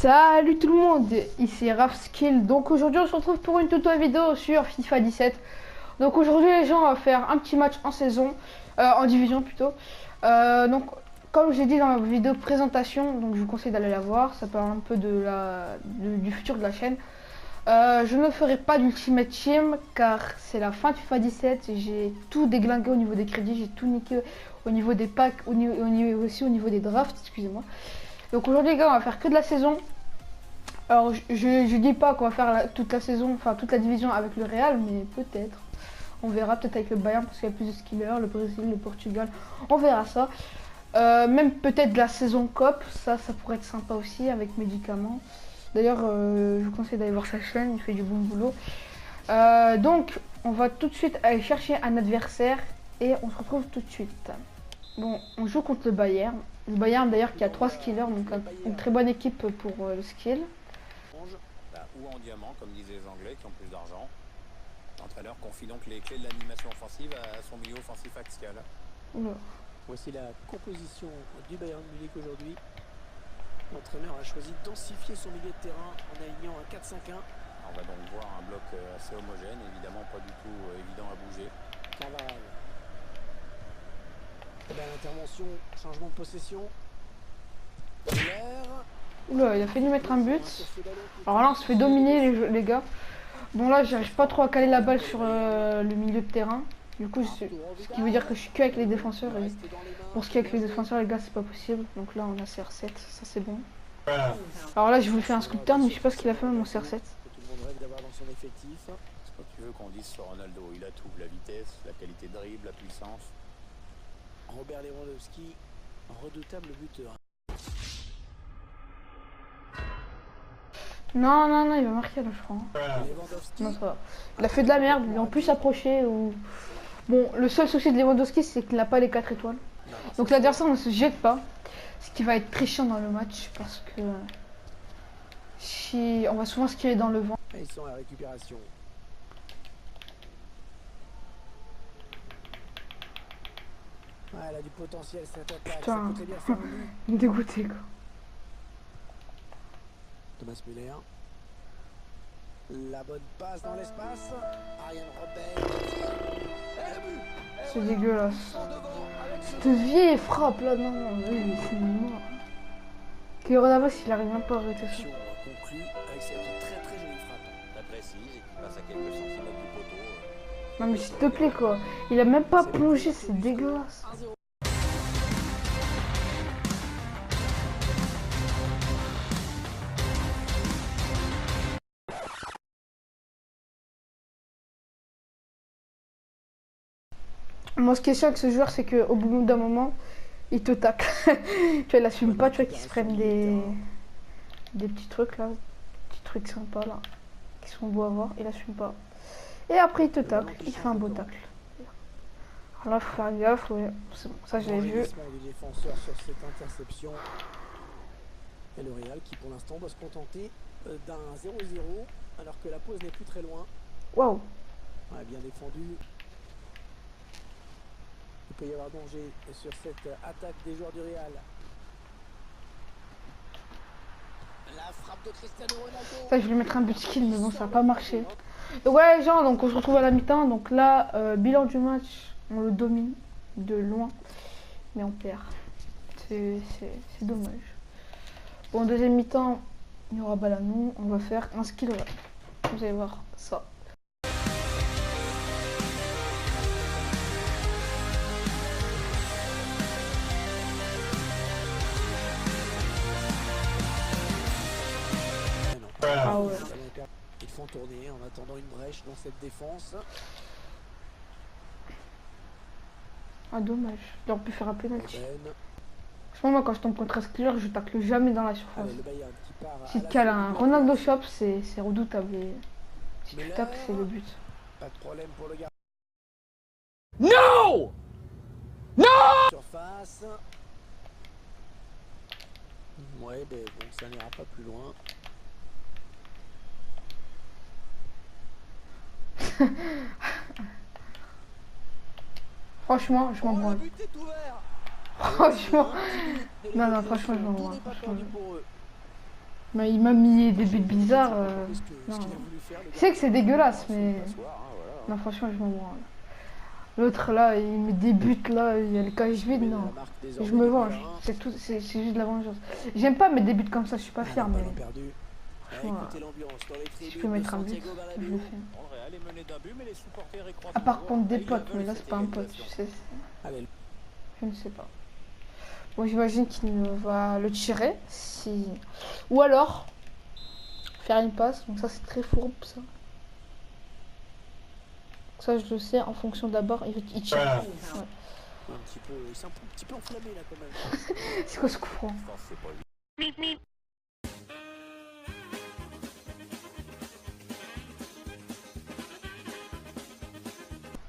Salut tout le monde, ici Rafskill. Donc aujourd'hui on se retrouve pour une tuto vidéo sur FIFA 17. Donc aujourd'hui les gens, on va faire un petit match en saison, en division plutôt. Donc comme j'ai dit dans la vidéo présentation, donc je vous conseille d'aller la voir. Ça parle un peu du futur de la chaîne. Je ne ferai pas d'Ultimate Team car c'est la fin de FIFA 17. J'ai tout déglingué au niveau des crédits, j'ai tout niqué au niveau des packs, aussi au niveau des drafts, excusez-moi. Donc aujourd'hui les gars, on va faire que de la saison. Alors je dis pas qu'on va faire toute la saison, enfin toute la division avec le Real, mais peut-être. On verra peut-être avec le Bayern parce qu'il y a plus de skillers, le Brésil, le Portugal, on verra ça. Même peut-être de la saison COP, ça pourrait être sympa aussi avec médicaments. D'ailleurs je vous conseille d'aller voir sa chaîne, il fait du bon boulot. Donc on va tout de suite aller chercher un adversaire et on se retrouve tout de suite. Bon, on joue contre le Bayern. Le Bayern d'ailleurs qui a 3 skillers, donc une très bonne équipe pour le skill. Ou en diamant, comme disaient les Anglais, qui ont plus d'argent. L'entraîneur confie donc les clés de l'animation offensive à son milieu offensif axial. Voici la composition du Bayern Munich aujourd'hui. L'entraîneur a choisi de densifier son milieu de terrain en alignant un 4-5-1. On va donc voir un bloc assez homogène, évidemment pas du tout évident à bouger. Carvajal. L'intervention, changement de possession. Oula, il a failli mettre un but. Alors là, on se fait dominer les gars. Bon là, j'arrive pas trop à caler la balle sur le milieu de terrain. Du coup, ce qui veut dire que je suis que avec les défenseurs. Et pour ce qui est avec les défenseurs, les gars, c'est pas possible. Donc là, on a CR7, ça c'est bon. Alors là, je voulais faire un scoop turn, mais je sais pas ce qu'il a fait mon CR7. Tout le monde rêve d'avoir dans son effectif. C'est quoi tu veux qu'on dise sur Ronaldo? Il a tout, la vitesse, la qualité de dribble, la puissance. Robert Lewandowski, redoutable buteur. Non, il va marquer là, je crois. Non, ça va. Il a fait de la merde, il est en plus approché. Bon, le seul souci de Lewandowski, c'est qu'il n'a pas les 4 étoiles. Donc l'adversaire ne se jette pas. Ce qui va être très chiant dans le match parce que si on va souvent se tirer dans le vent. Ils sont à la récupération. Ah, elle a du potentiel cette attaque. Putain, Ça il me dégoûté quoi. Thomas Müller. La bonne passe dans l'espace. Ariane Robert. C'est dégueulasse. Cette vieille frappe là, non, c'est mort. Keylor Navas, il arrive même pas à arrêter ça. Conclu avec cette très jolie frappe. Très précise et qui passe à quelques centimètres du poteau. Non mais s'il te plaît quoi, il a même pas plongé, c'est dégueulasse. Moi ce qui est chiant avec ce joueur, c'est qu'au bout d'un moment, il te tacle. Tu vois, il assume pas, tu vois, qu'il se prenne des petits trucs là, petits trucs sympas là, qui sont beaux à voir, il assume pas. Et après il te tacle, il fait un beau tacle. Alors là, faut faire gaffe, ouais. C'est bon, ça je l'ai vu. Du défenseur sur cette interception. Et le Real qui pour l'instant doit se contenter d'un 0-0 alors que la pause n'est plus très loin. Waouh. Ouais, bien défendu. Il peut y avoir danger sur cette attaque des joueurs du Real. La frappe de Cristiano Ronaldo. Ça je voulais mettre un but skill mais bon ça n'a pas marché. Donc ouais les gens, donc on se retrouve à la mi-temps. Donc là, bilan du match, on le domine de loin. Mais on perd. C'est dommage. Bon, deuxième mi-temps, il y aura balle à nous. On va faire un skill. Vous allez voir ça. Ah ouais. Ils font tourner en attendant une brèche dans cette défense. Ah dommage. Il aurait pu faire un penalty. Franchement moi quand je tombe contre un skiller, je tacle jamais dans la surface. Si tu cales un Ronaldo Shop, c'est redoutable. Et si tu tacles, c'est le but. Pas de problème pour le gars. No! No! Surface. Ouais, ben bon, ça n'ira pas plus loin. Franchement, je m'en branle. Franchement. Non, franchement, je m'en branle. Mais il m'a mis des buts bizarres. Non. Ce qu'il a voulu faire, le Je sais que c'est dégueulasse, mais. Passoire, hein, voilà. Non, franchement, je m'en branle. L'autre là, il met des buts là, il y a le cage vide, gars, non. la marque Je désormais me du venge. numéro un. C'est tout, c'est juste de la vengeance. J'aime pas mettre des buts comme ça, je suis pas Ah, fier, mais. ballon perdu. Ah, Voilà. écoutez l'ambiance dans les Si je tribunes peux de mettre un but, Santiago je Bernabéu. le fais. Bon, le Real est mené d'un but, mais les supporters y croient À part toujours. contre des Et ils potes, veulent mais là c'est cette pas un pote, égalisation. tu sais. Allez, Je ne sais pas. Bon, j'imagine qu'il va le tirer. Si... Ou alors, faire une passe. Donc ça, c'est très fourbe, ça. Ça, je le sais, en fonction d'abord, il tire. Ouais. il s'est un petit peu enflammé là quand même. C'est quoi ce coup franc? Je pense que c'est pas lui.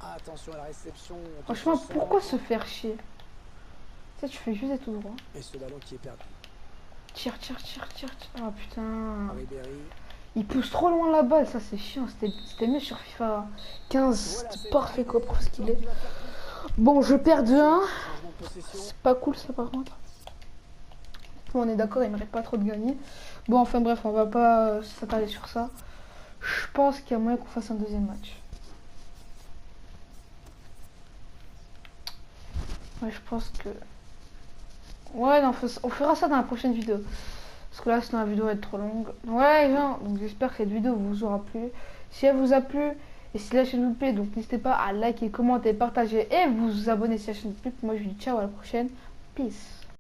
Attention à la réception. Franchement, pourquoi se faire chier? Tu sais, tu fais juste être tout droit. Et ce ballon qui est perdu. Tire, tire, tire, tire, tire. Ah putain. Ribéry. Il pousse trop loin la balle, ça c'est chiant. C'était mieux sur FIFA 15. Voilà, C'était c'est parfait quoi pour ce qu'il est. qui va faire Bon, je perds 2-1. changement de possession. C'est pas cool ça par contre. On est d'accord, il mérite pas trop de gagner. Bon, enfin bref, on va pas s'attarder sur ça. Je pense qu'il y a moyen qu'on fasse un deuxième match. Ouais, je pense que... Ouais, non, on fera ça dans la prochaine vidéo. Parce que là, sinon la vidéo va être trop longue. Ouais, les gens, donc j'espère que cette vidéo vous aura plu. Si elle vous a plu, et si la chaîne vous plaît, donc n'hésitez pas à liker, commenter, partager et vous abonner si la chaîne vous plaît. Moi, je vous dis ciao, à la prochaine. Peace.